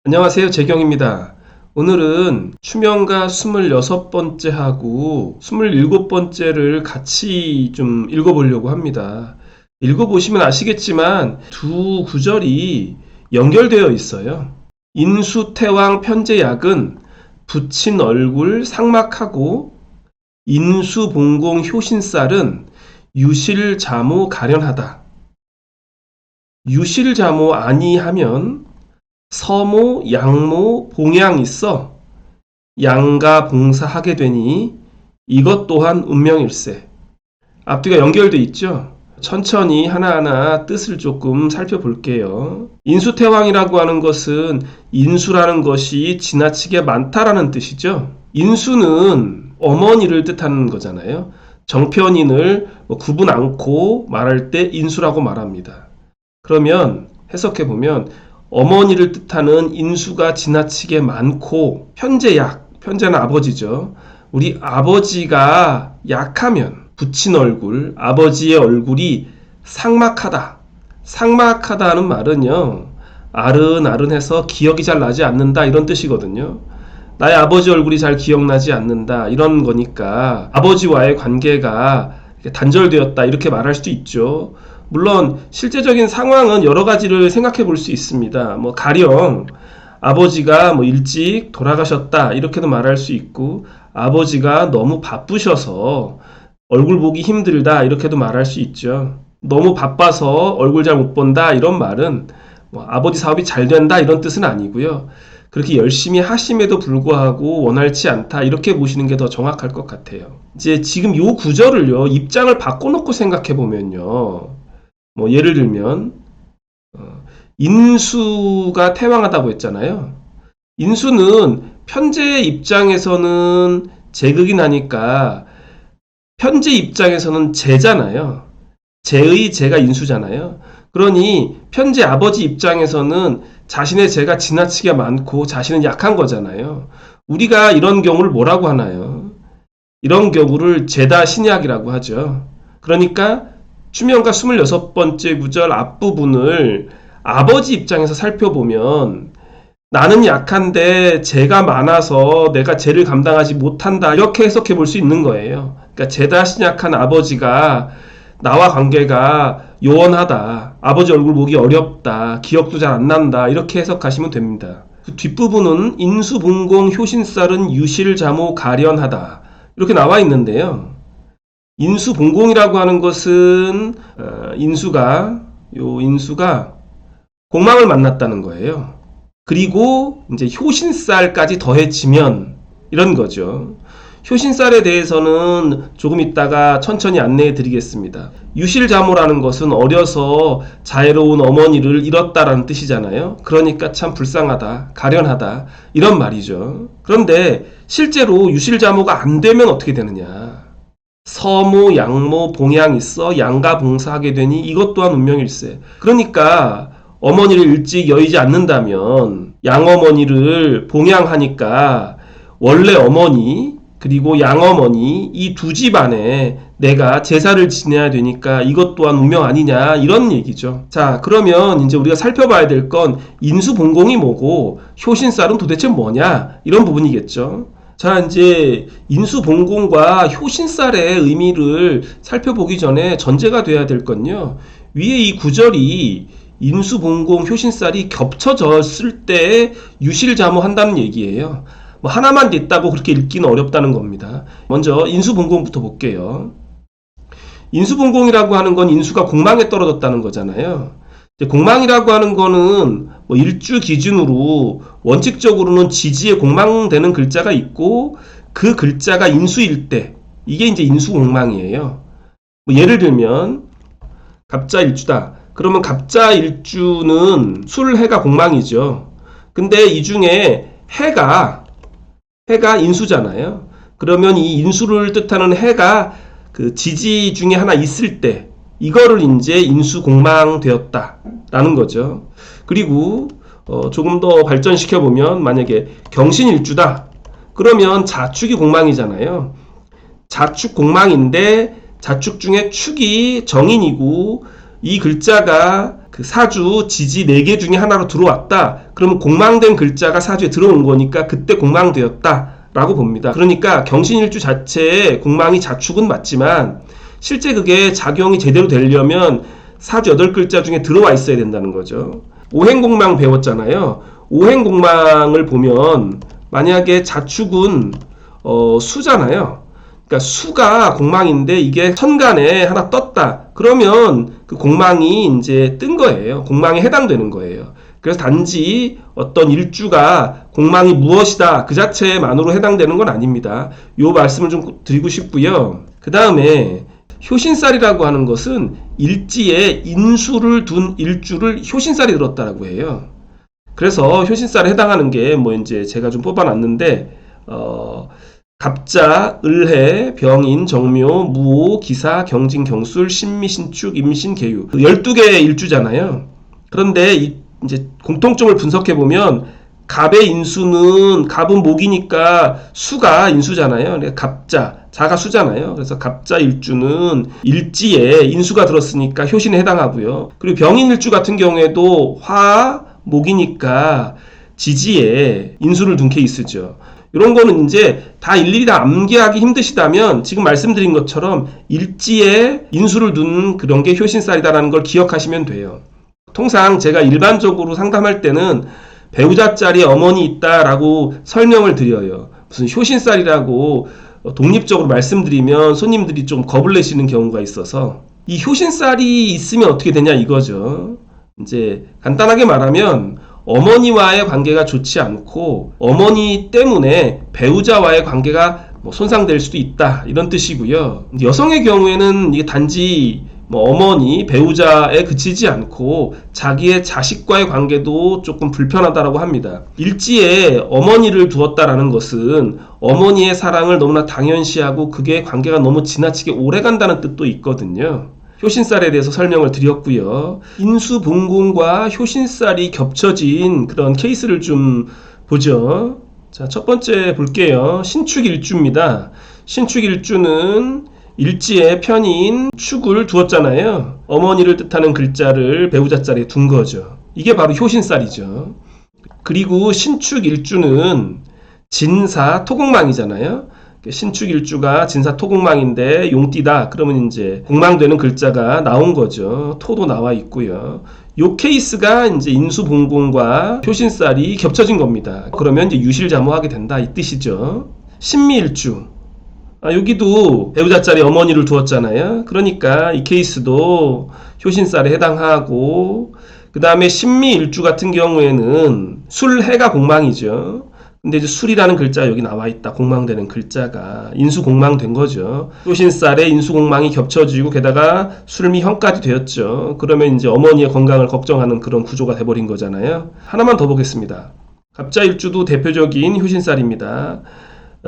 안녕하세요. 재경입니다. 오늘은 추명가 26번째하고 27번째를 같이 좀 읽어보려고 합니다. 읽어보시면 아시겠지만 두 구절이 연결되어 있어요. 인수태왕 편제약은 붙인 얼굴 상막하고 인수봉공 효신살은 유실자모 가련하다. 유실자모 아니하면 서모, 양모, 봉양 있어 양가 봉사하게 되니 이것 또한 운명일세. 앞뒤가 연결돼 있죠. 천천히 하나하나 뜻을 조금 살펴볼게요. 인수태왕이라고 하는 것은 인수라는 것이 지나치게 많다라는 뜻이죠. 인수는 어머니를 뜻하는 거잖아요. 정편인을 구분 않고 말할 때 인수라고 말합니다. 그러면 해석해보면 어머니를 뜻하는 인수가 지나치게 많고 편제약, 편제는 아버지죠. 우리 아버지가 약하면 붙인 얼굴, 아버지의 얼굴이 삭막하다. 삭막하다는 말은요, 아른아른해서 기억이 잘 나지 않는다 이런 뜻이거든요. 나의 아버지 얼굴이 잘 기억나지 않는다 이런 거니까 아버지와의 관계가 단절되었다 이렇게 말할 수도 있죠. 물론 실제적인 상황은 여러 가지를 생각해 볼 수 있습니다. 가령 아버지가 일찍 돌아가셨다 이렇게도 말할 수 있고, 아버지가 너무 바쁘셔서 얼굴 보기 힘들다 이렇게도 말할 수 있죠. 너무 바빠서 얼굴 잘 못 본다 이런 말은 아버지 사업이 잘 된다 이런 뜻은 아니고요. 그렇게 열심히 하심에도 불구하고 원활치 않다 이렇게 보시는 게 더 정확할 것 같아요. 이제 지금 요 구절을요, 입장을 바꿔놓고 생각해 보면요, 예를 들면 인수가 태왕하다고 했잖아요. 인수는 편제의 입장에서는 제극이 나니까 편제 입장에서는 제잖아요. 제의 제가 인수잖아요. 그러니 편제 아버지 입장에서는 자신의 제가 지나치게 많고 자신은 약한 거잖아요. 우리가 이런 경우를 뭐라고 하나요? 이런 경우를 제다 신약이라고 하죠. 그러니까 추명가 26번째 구절 앞부분을 아버지 입장에서 살펴보면 나는 약한데 죄가 많아서 내가 죄를 감당하지 못한다 이렇게 해석해 볼 수 있는 거예요. 그러니까 죄다 신약한 아버지가 나와 관계가 요원하다, 아버지 얼굴 보기 어렵다, 기억도 잘 안 난다 이렇게 해석하시면 됩니다. 그 뒷부분은 인수봉공 효신살은 유실자모 가련하다 이렇게 나와 있는데요. 인수봉공이라고 하는 것은 인수가 공망을 만났다는 거예요. 그리고 이제 효신살까지 더해지면 이런 거죠. 효신살에 대해서는 조금 있다가 천천히 안내해 드리겠습니다. 유실자모라는 것은 어려서 자애로운 어머니를 잃었다라는 뜻이잖아요. 그러니까 참 불쌍하다, 가련하다 이런 말이죠. 그런데 실제로 유실자모가 안 되면 어떻게 되느냐? 서모, 양모, 봉양 있어 양가 봉사하게 되니 이것 또한 운명일세. 그러니까 어머니를 일찍 여의지 않는다면 양어머니를 봉양하니까 원래 어머니 그리고 양어머니 이 두 집안에 내가 제사를 지내야 되니까 이것 또한 운명 아니냐 이런 얘기죠. 자, 그러면 이제 우리가 살펴봐야 될 건 인수봉공이 뭐고 효신살은 도대체 뭐냐 이런 부분이겠죠. 자, 이제 인수봉공과 효신살의 의미를 살펴보기 전에 전제가 돼야 될 건요, 위에 이 구절이 인수봉공 효신살이 겹쳐졌을 때 유실자모 한다는 얘기예요. 하나만 냈다고 그렇게 읽기는 어렵다는 겁니다. 먼저 인수봉공부터 볼게요. 인수봉공이라고 하는 건 인수가 공망에 떨어졌다는 거잖아요. 공망이라고 하는 거는 일주 기준으로 원칙적으로는 지지에 공망되는 글자가 있고 그 글자가 인수일 때 이게 이제 인수공망이에요. 예를 들면 갑자일주다. 그러면 갑자일주는 술해가 공망이죠. 근데 이 중에 해가 인수잖아요. 그러면 이 인수를 뜻하는 해가 그 지지 중에 하나 있을 때 이거를 이제 인수공망되었다라는 거죠. 그리고 조금 더 발전시켜보면 만약에 경신일주다. 그러면 자축이 공망이잖아요. 자축 공망인데 자축 중에 축이 정인이고 이 글자가 그 사주, 지지 4개 중에 하나로 들어왔다. 그러면 공망된 글자가 사주에 들어온 거니까 그때 공망되었다 라고 봅니다. 그러니까 경신일주 자체에 공망이 자축은 맞지만 실제 그게 작용이 제대로 되려면 사주 8글자 중에 들어와 있어야 된다는 거죠. 오행공망 배웠잖아요. 오행공망을 보면 만약에 자축은 수잖아요. 그러니까 수가 공망인데 이게 천간에 하나 떴다. 그러면 그 공망이 이제 뜬 거예요. 공망에 해당되는 거예요. 그래서 단지 어떤 일주가 공망이 무엇이다 그 자체만으로 해당되는 건 아닙니다. 요 말씀을 좀 드리고 싶고요. 그 다음에 효신살이라고 하는 것은 일지에 인수를 둔 일주를 효신살이 들었다라고 해요. 그래서 효신살에 해당하는 게 뭐 이제 제가 좀 뽑아놨는데 갑자, 을해, 병인, 정묘, 무오, 기사, 경진, 경술, 신미, 신축, 임신, 계유 12개의 일주잖아요. 그런데 이제 공통점을 분석해 보면 갑의 인수는 갑은 목이니까 수가 인수잖아요. 갑자, 자가 수잖아요. 그래서 갑자 일주는 일지에 인수가 들었으니까 효신에 해당하고요. 그리고 병인 일주 같은 경우에도 화, 목이니까 지지에 인수를 둔 케이스죠. 이런 거는 이제 다 일일이 다 암기하기 힘드시다면 지금 말씀드린 것처럼 일지에 인수를 둔 그런 게 효신살이다라는 걸 기억하시면 돼요. 통상 제가 일반적으로 상담할 때는 배우자 짤이 어머니 있다라고 설명을 드려요. 무슨 효신살이라고 독립적으로 말씀드리면 손님들이 좀 겁을 내시는 경우가 있어서 이 효신살이 있으면 어떻게 되냐 이거죠. 이제 간단하게 말하면 어머니와의 관계가 좋지 않고 어머니 때문에 배우자와의 관계가 손상될 수도 있다 이런 뜻이고요. 여성의 경우에는 이게 단지 어머니, 배우자에 그치지 않고 자기의 자식과의 관계도 조금 불편하다라고 합니다. 일지에 어머니를 두었다라는 것은 어머니의 사랑을 너무나 당연시하고 그게 관계가 너무 지나치게 오래간다는 뜻도 있거든요. 효신살에 대해서 설명을 드렸고요. 인수봉공과 효신살이 겹쳐진 그런 케이스를 좀 보죠. 자, 첫 번째 볼게요. 신축일주입니다. 신축일주는 일지에 편인 축을 두었잖아요. 어머니를 뜻하는 글자를 배우자 자리에 둔 거죠. 이게 바로 효신살이죠. 그리고 신축일주는 진사 토공망이잖아요. 신축일주가 진사 토공망인데 용띠다. 그러면 이제 공망되는 글자가 나온 거죠. 토도 나와 있고요. 요 케이스가 이제 인수봉공과 효신살이 겹쳐진 겁니다. 그러면 이제 유실자모하게 된다 이 뜻이죠. 신미일주. 여기도 배우자 자리에 어머니를 두었잖아요. 그러니까 이 케이스도 효신살에 해당하고 그 다음에 신미일주 같은 경우에는 술해가 공망이죠. 근데 이제 술이라는 글자 여기 나와 있다. 공망되는 글자가 인수공망된 거죠. 효신살에 인수공망이 겹쳐지고 게다가 술미형까지 되었죠. 그러면 이제 어머니의 건강을 걱정하는 그런 구조가 돼버린 거잖아요. 하나만 더 보겠습니다. 갑자일주도 대표적인 효신살입니다.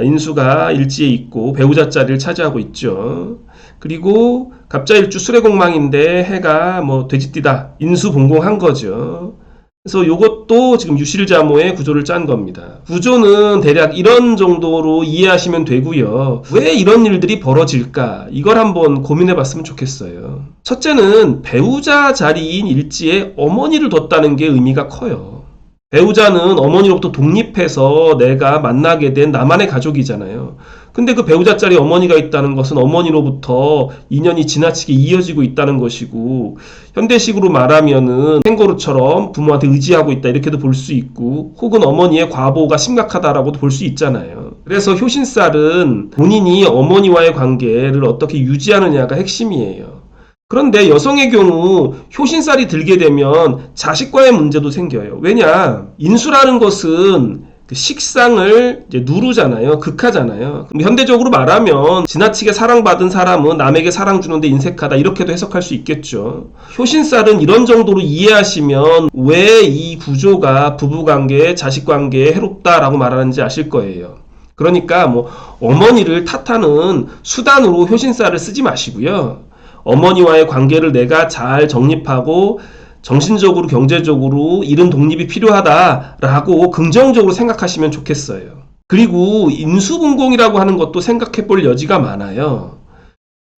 인수가 일지에 있고 배우자 자리를 차지하고 있죠. 그리고 갑자일주 술해공망인데 해가 돼지띠다. 인수봉공한 거죠. 그래서 이것도 지금 유실자모의 구조를 짠 겁니다. 구조는 대략 이런 정도로 이해하시면 되고요. 왜 이런 일들이 벌어질까? 이걸 한번 고민해 봤으면 좋겠어요. 첫째는 배우자 자리인 일지에 어머니를 뒀다는 게 의미가 커요. 배우자는 어머니로부터 독립해서 내가 만나게 된 나만의 가족이잖아요. 근데 그 배우자 자리에 어머니가 있다는 것은 어머니로부터 인연이 지나치게 이어지고 있다는 것이고, 현대식으로 말하면은 캥거루처럼 부모한테 의지하고 있다 이렇게도 볼 수 있고, 혹은 어머니의 과보가 심각하다라고도 볼 수 있잖아요. 그래서 효신살은 본인이 어머니와의 관계를 어떻게 유지하느냐가 핵심이에요. 그런데 여성의 경우 효신살이 들게 되면 자식과의 문제도 생겨요. 왜냐? 인수라는 것은 그 식상을 이제 누르잖아요. 극하잖아요. 현대적으로 말하면 지나치게 사랑받은 사람은 남에게 사랑 주는데 인색하다 이렇게도 해석할 수 있겠죠. 효신살은 이런 정도로 이해하시면 왜 이 구조가 부부관계, 자식관계에 해롭다라고 말하는지 아실 거예요. 그러니까 어머니를 탓하는 수단으로 효신살을 쓰지 마시고요. 어머니와의 관계를 내가 잘 정립하고 정신적으로 경제적으로 이런 독립이 필요하다라고 긍정적으로 생각하시면 좋겠어요. 그리고 인수봉공이라고 하는 것도 생각해 볼 여지가 많아요.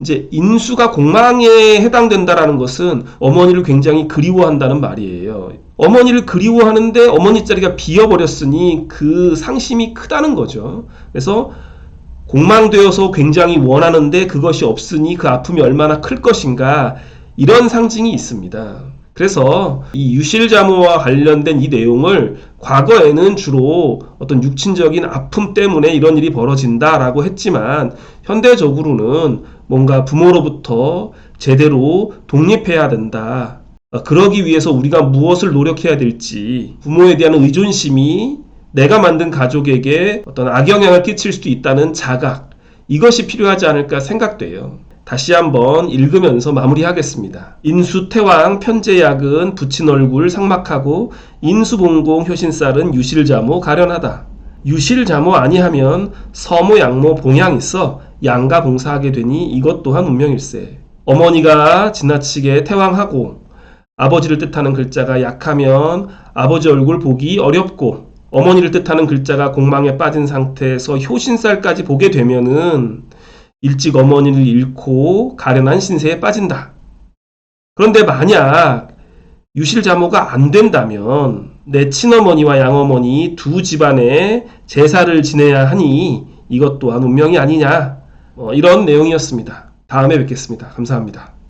이제 인수가 공망에 해당된다라는 것은 어머니를 굉장히 그리워한다는 말이에요. 어머니를 그리워하는데 어머니 자리가 비어버렸으니 그 상심이 크다는 거죠. 그래서 공망되어서 굉장히 원하는데 그것이 없으니 그 아픔이 얼마나 클 것인가, 이런 상징이 있습니다. 그래서 이 유실자모와 관련된 이 내용을 과거에는 주로 어떤 육친적인 아픔 때문에 이런 일이 벌어진다라고 했지만, 현대적으로는 뭔가 부모로부터 제대로 독립해야 된다. 그러기 위해서 우리가 무엇을 노력해야 될지, 부모에 대한 의존심이 내가 만든 가족에게 어떤 악영향을 끼칠 수도 있다는 자각, 이것이 필요하지 않을까 생각돼요. 다시 한번 읽으면서 마무리하겠습니다. 인수태왕 편제약은 붙인 얼굴 상막하고 인수봉공 효신쌀은 유실자모 가련하다. 유실자모 아니하면 서모 양모 봉양 있어 양가 봉사하게 되니 이것 또한 운명일세. 어머니가 지나치게 태왕하고 아버지를 뜻하는 글자가 약하면 아버지 얼굴 보기 어렵고, 어머니를 뜻하는 글자가 공망에 빠진 상태에서 효신쌀까지 보게 되면은 일찍 어머니를 잃고 가련한 신세에 빠진다. 그런데 만약 유실자모가 안 된다면 내 친어머니와 양어머니 두 집안에 제사를 지내야 하니 이것 또한 운명이 아니냐, 이런 내용이었습니다. 다음에 뵙겠습니다. 감사합니다.